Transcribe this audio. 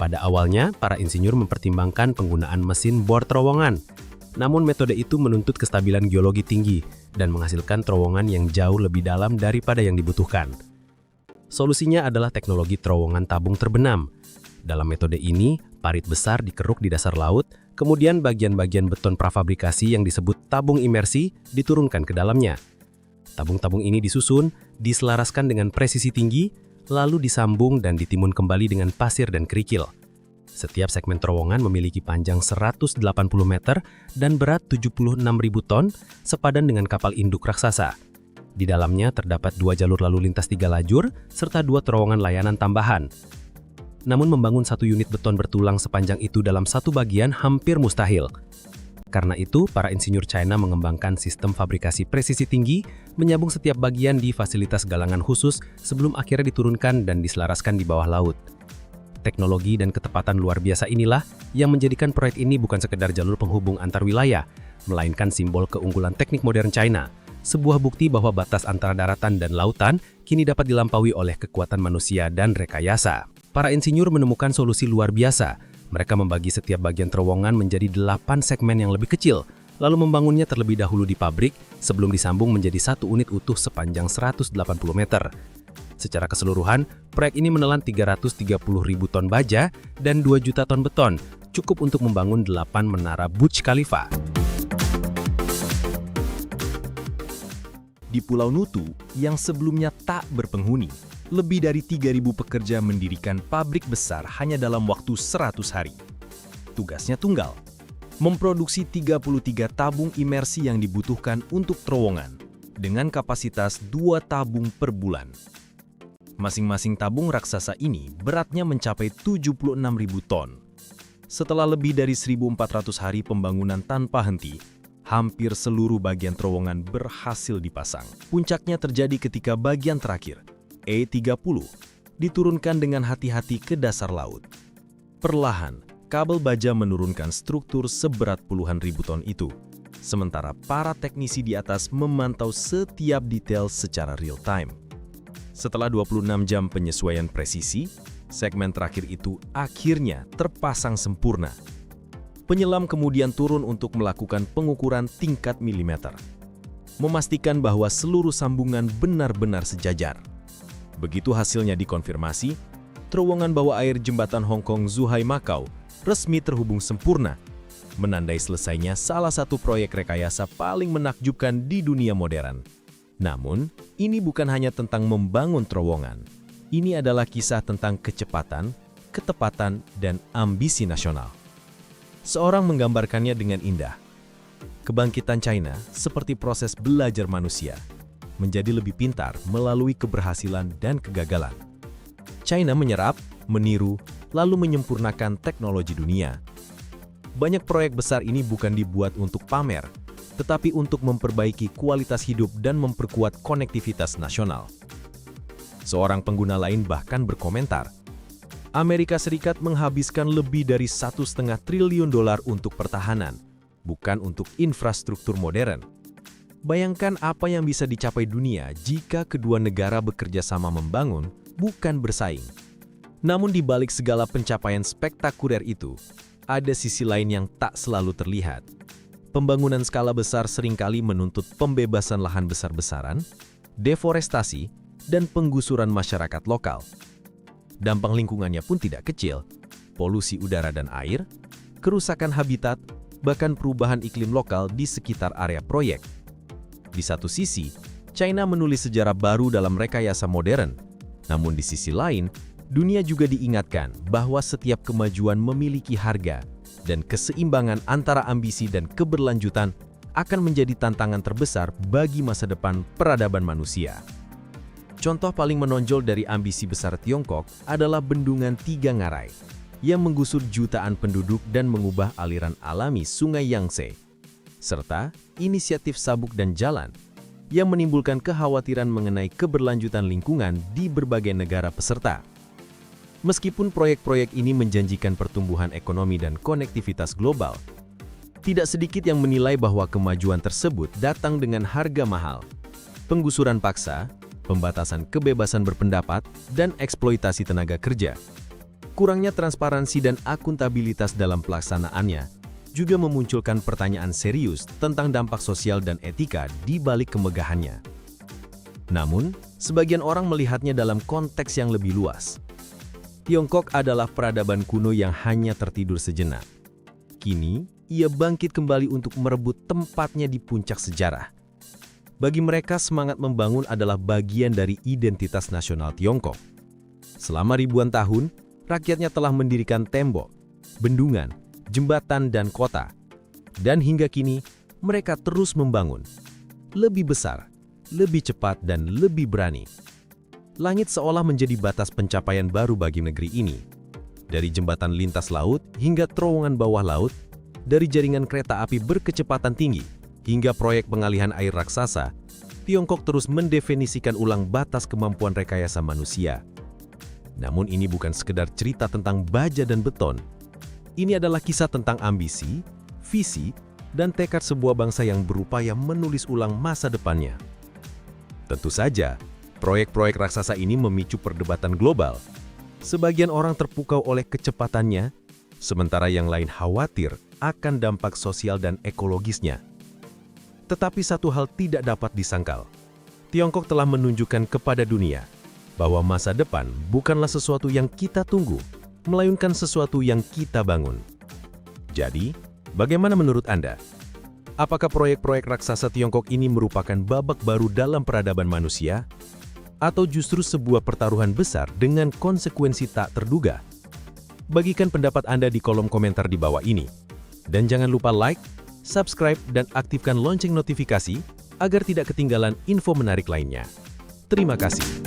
Pada awalnya, para insinyur mempertimbangkan penggunaan mesin bor terowongan. Namun metode itu menuntut kestabilan geologi tinggi dan menghasilkan terowongan yang jauh lebih dalam daripada yang dibutuhkan. Solusinya adalah teknologi terowongan tabung terbenam. Dalam metode ini, parit besar dikeruk di dasar laut, kemudian bagian-bagian beton prafabrikasi yang disebut tabung imersi diturunkan ke dalamnya. Tabung-tabung ini disusun, diselaraskan dengan presisi tinggi, lalu disambung dan ditimbun kembali dengan pasir dan kerikil. Setiap segmen terowongan memiliki panjang 180 meter dan berat 76.000 ton, sepadan dengan kapal induk raksasa. Di dalamnya terdapat 2 jalur lalu lintas 3 lajur, serta 2 terowongan layanan tambahan. Namun membangun satu unit beton bertulang sepanjang itu dalam satu bagian hampir mustahil. Karena itu, para insinyur China mengembangkan sistem fabrikasi presisi tinggi, menyambung setiap bagian di fasilitas galangan khusus sebelum akhirnya diturunkan dan diselaraskan di bawah laut. Teknologi dan ketepatan luar biasa inilah yang menjadikan proyek ini bukan sekedar jalur penghubung antar wilayah, melainkan simbol keunggulan teknik modern China, sebuah bukti bahwa batas antara daratan dan lautan kini dapat dilampaui oleh kekuatan manusia dan rekayasa. Para insinyur menemukan solusi luar biasa. Mereka membagi setiap bagian terowongan menjadi 8 segmen yang lebih kecil, lalu membangunnya terlebih dahulu di pabrik sebelum disambung menjadi satu unit utuh sepanjang 180 meter. Secara keseluruhan, proyek ini menelan 330.000 ton baja dan 2 juta ton beton, cukup untuk membangun 8 menara Burj Khalifa. Di Pulau Nutu, yang sebelumnya tak berpenghuni, lebih dari 3.000 pekerja mendirikan pabrik besar hanya dalam waktu 100 hari. Tugasnya tunggal, memproduksi 33 tabung imersi yang dibutuhkan untuk terowongan, dengan kapasitas 2 tabung per bulan. Masing-masing tabung raksasa ini beratnya mencapai 76.000 ton. Setelah lebih dari 1.400 hari pembangunan tanpa henti, hampir seluruh bagian terowongan berhasil dipasang. Puncaknya terjadi ketika bagian terakhir, E30, diturunkan dengan hati-hati ke dasar laut. Perlahan, kabel baja menurunkan struktur seberat puluhan ribu ton itu, sementara para teknisi di atas memantau setiap detail secara real-time. Setelah 26 jam penyesuaian presisi, segmen terakhir itu akhirnya terpasang sempurna. Penyelam kemudian turun untuk melakukan pengukuran tingkat milimeter, memastikan bahwa seluruh sambungan benar-benar sejajar. Begitu hasilnya dikonfirmasi, terowongan bawah air jembatan Hong Kong Zhuhai Macau resmi terhubung sempurna, menandai selesainya salah satu proyek rekayasa paling menakjubkan di dunia modern. Namun, ini bukan hanya tentang membangun terowongan. Ini adalah kisah tentang kecepatan, ketepatan, dan ambisi nasional. Seorang menggambarkannya dengan indah. Kebangkitan China seperti proses belajar manusia, menjadi lebih pintar melalui keberhasilan dan kegagalan. China menyerap, meniru, lalu menyempurnakan teknologi dunia. Banyak proyek besar ini bukan dibuat untuk pamer, tetapi untuk memperbaiki kualitas hidup dan memperkuat konektivitas nasional. Seorang pengguna lain bahkan berkomentar, Amerika Serikat menghabiskan lebih dari $1,5 triliun untuk pertahanan, bukan untuk infrastruktur modern. Bayangkan apa yang bisa dicapai dunia jika kedua negara bekerja sama membangun, bukan bersaing. Namun di balik segala pencapaian spektakuler itu, ada sisi lain yang tak selalu terlihat. Pembangunan skala besar seringkali menuntut pembebasan lahan besar-besaran, deforestasi, dan penggusuran masyarakat lokal. Dampak lingkungannya pun tidak kecil, polusi udara dan air, kerusakan habitat, bahkan perubahan iklim lokal di sekitar area proyek. Di satu sisi, China menulis sejarah baru dalam rekayasa modern. Namun di sisi lain, dunia juga diingatkan bahwa setiap kemajuan memiliki harga, dan keseimbangan antara ambisi dan keberlanjutan akan menjadi tantangan terbesar bagi masa depan peradaban manusia. Contoh paling menonjol dari ambisi besar Tiongkok adalah Bendungan Tiga Ngarai, yang menggusur jutaan penduduk dan mengubah aliran alami Sungai Yangtze, serta inisiatif Sabuk dan Jalan, yang menimbulkan kekhawatiran mengenai keberlanjutan lingkungan di berbagai negara peserta. Meskipun proyek-proyek ini menjanjikan pertumbuhan ekonomi dan konektivitas global, tidak sedikit yang menilai bahwa kemajuan tersebut datang dengan harga mahal. Penggusuran paksa, pembatasan kebebasan berpendapat, dan eksploitasi tenaga kerja. Kurangnya transparansi dan akuntabilitas dalam pelaksanaannya juga memunculkan pertanyaan serius tentang dampak sosial dan etika di balik kemegahannya. Namun, sebagian orang melihatnya dalam konteks yang lebih luas. Tiongkok adalah peradaban kuno yang hanya tertidur sejenak. Kini, ia bangkit kembali untuk merebut tempatnya di puncak sejarah. Bagi mereka, semangat membangun adalah bagian dari identitas nasional Tiongkok. Selama ribuan tahun, rakyatnya telah mendirikan tembok, bendungan, jembatan, dan kota. Dan hingga kini, mereka terus membangun. Lebih besar, lebih cepat, dan lebih berani. Langit seolah menjadi batas pencapaian baru bagi negeri ini. Dari jembatan lintas laut hingga terowongan bawah laut, dari jaringan kereta api berkecepatan tinggi, hingga proyek pengalihan air raksasa, Tiongkok terus mendefinisikan ulang batas kemampuan rekayasa manusia. Namun ini bukan sekedar cerita tentang baja dan beton. Ini adalah kisah tentang ambisi, visi, dan tekad sebuah bangsa yang berupaya menulis ulang masa depannya. Tentu saja, proyek-proyek raksasa ini memicu perdebatan global. Sebagian orang terpukau oleh kecepatannya, sementara yang lain khawatir akan dampak sosial dan ekologisnya. Tetapi satu hal tidak dapat disangkal. Tiongkok telah menunjukkan kepada dunia bahwa masa depan bukanlah sesuatu yang kita tunggu, melainkan sesuatu yang kita bangun. Jadi, bagaimana menurut Anda? Apakah proyek-proyek raksasa Tiongkok ini merupakan babak baru dalam peradaban manusia? Atau justru sebuah pertaruhan besar dengan konsekuensi tak terduga? Bagikan pendapat Anda di kolom komentar di bawah ini. Dan jangan lupa like, subscribe, dan aktifkan lonceng notifikasi agar tidak ketinggalan info menarik lainnya. Terima kasih.